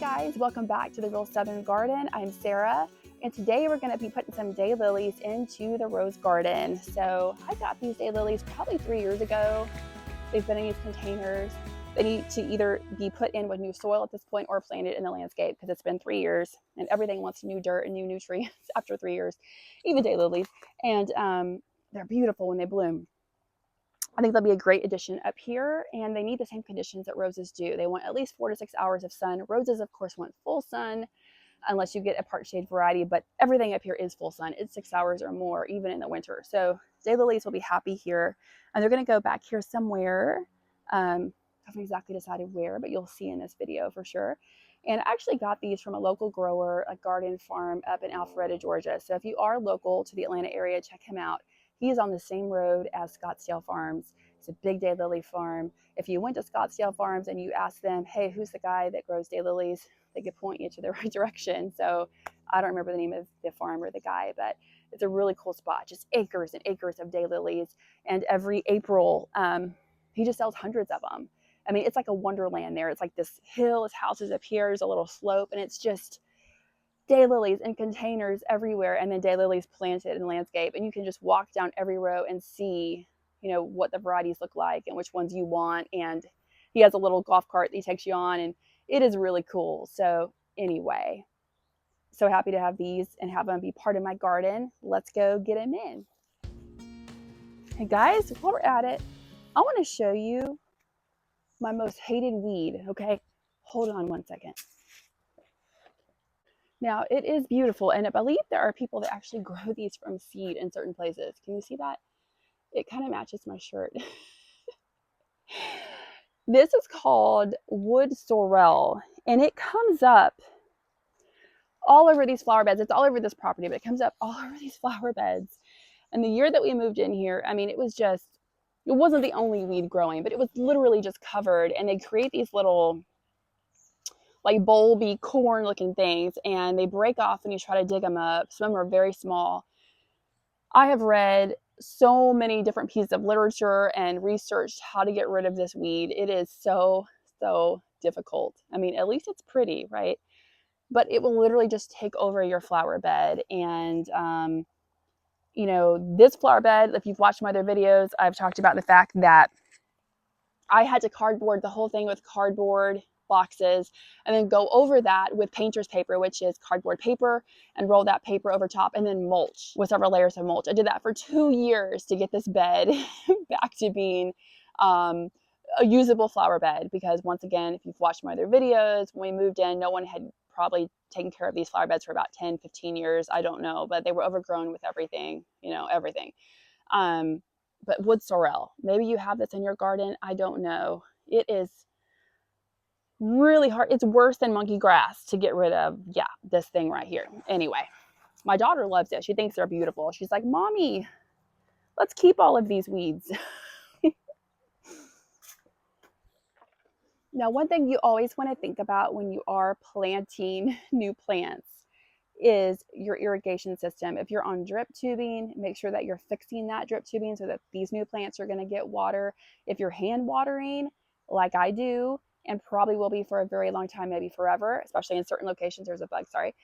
guys, welcome back to the Real Southern Garden. I'm Sarah, and today we're going to be putting some daylilies into the rose garden. So I got these daylilies probably 3 years ago. They've been in these containers. They need to either be put in with new soil at this point or planted in the landscape because it's been 3 years and everything wants new dirt and new nutrients after 3 years, even daylilies. And they're beautiful when they bloom. I think they'll be a great addition up here, and they need the same conditions that roses do. They want at least 4 to 6 hours of sun. Roses, of course, want full sun unless you get a part shade variety, but everything up here is full sun. It's 6 hours or more, even in the winter. So daylilies will be happy here, and they're going to go back here somewhere. Haven't exactly decided where, but you'll see in this video for sure. And I actually got these from a local grower, a garden farm up in Alpharetta, Georgia. So if you are local to the Atlanta area, check him out. He is on the same road as Scottsdale Farms. It's a big daylily farm. If you went to Scottsdale Farms and you asked them, hey, who's the guy that grows daylilies, they could point you to the right direction. So I don't remember the name of the farm or the guy, but it's a really cool spot. Just acres and acres of daylilies. And every April, he just sells hundreds of them. I mean, it's like a wonderland there. It's like this hill, his house is up here, there's a little slope, and it's just daylilies in containers everywhere, and then daylilies planted in landscape, and you can just walk down every row and see, you know, what the varieties look like and which ones you want. And he has a little golf cart that he takes you on, and it is really cool. So anyway, so happy to have these and have them be part of my garden. Let's go get them in. Hey guys, while we're at it, I want to show you my most hated weed. Okay, hold on one second. Now, it is beautiful, and I believe there are people that actually grow these from seed in certain places. Can you see that? It kind of matches my shirt. This is called wood sorrel, and it comes up all over these flower beds. It's all over this property, but it comes up all over these flower beds. And the year that we moved in here, I mean, it wasn't the only weed growing, but it was literally just covered, and they create these little like bulby corn looking things, and they break off when you try to dig them up. Some of them are very small. I have read so many different pieces of literature and researched how to get rid of this weed. It is so difficult. I mean, at least it's pretty, right? But it will literally just take over your flower bed. And you know, this flower bed, if you've watched my other videos, I've talked about the fact that I had to cardboard the whole thing with cardboard boxes and then go over that with painter's paper, which is cardboard paper, and roll that paper over top, and then mulch with several layers of mulch. I did that for 2 years to get this bed back to being a usable flower bed, because once again, if you've watched my other videos, when we moved in, no one had probably taken care of these flower beds for about 10-15 years. I don't know, but they were overgrown with everything, you know, everything. But wood sorrel, maybe you have this in your garden. I don't know. It is really hard. It's worse than monkey grass to get rid of. Yeah, this thing right here. Anyway, my daughter loves it. She thinks they're beautiful. She's like, Mommy, let's keep all of these weeds. Now, one thing you always want to think about when you are planting new plants is your irrigation system. If you're on drip tubing, make sure that you're fixing that drip tubing so that these new plants are going to get water. If you're hand watering, like I do, and probably will be for a very long time, maybe forever, especially in certain locations, there's a bug, sorry.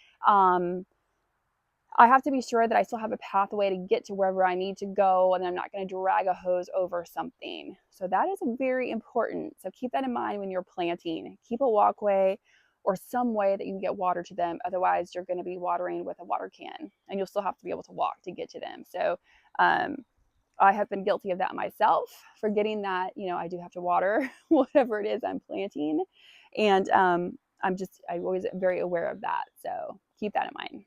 I have to be sure that I still have a pathway to get to wherever I need to go, and I'm not going to drag a hose over something. So that is very important. So keep that in mind when you're planting. Keep a walkway or some way that you can get water to them. Otherwise, you're going to be watering with a water can, and you'll still have to be able to walk to get to them. So I have been guilty of that myself, forgetting that, you know, I do have to water whatever it is I'm planting. And I'm always very aware of that. So keep that in mind.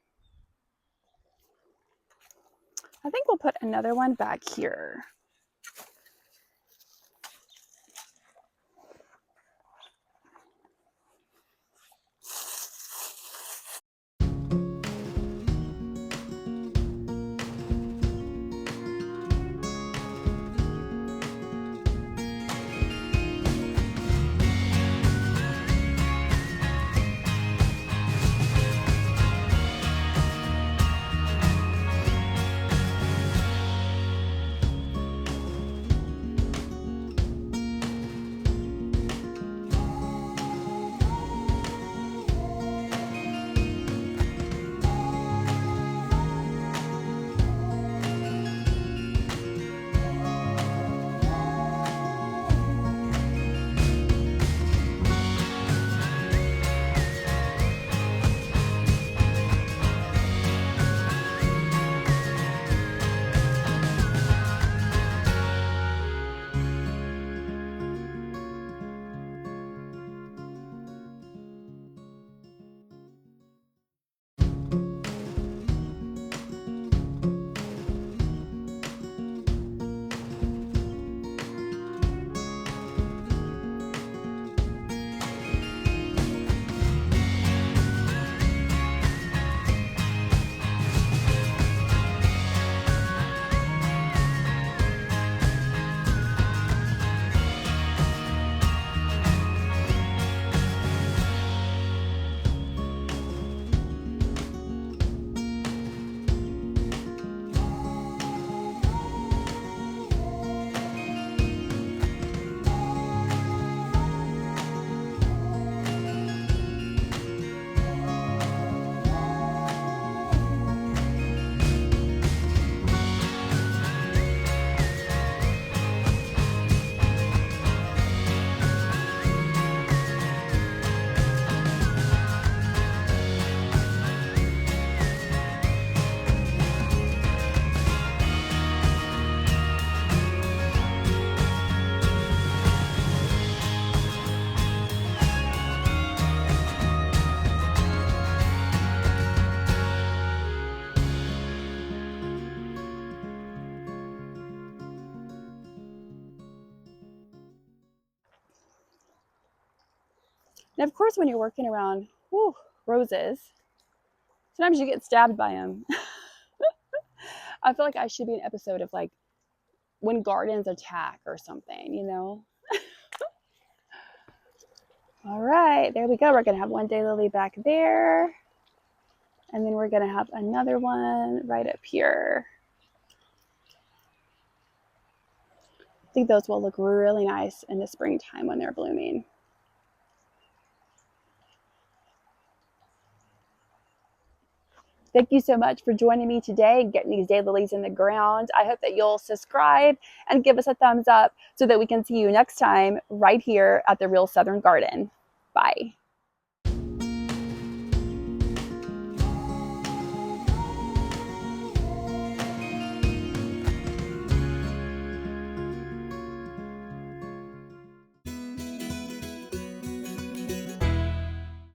I think we'll put another one back here. And of course, when you're working around roses, sometimes you get stabbed by them. I feel like I should be an episode of like when gardens attack or something, you know? All right, there we go. We're going to have one daylily back there. And then we're going to have another one right up here. I think those will look really nice in the springtime when they're blooming. Thank you so much for joining me today and getting these daylilies in the ground. I hope that you'll subscribe and give us a thumbs up so that we can see you next time right here at the Real Southern Garden. Bye.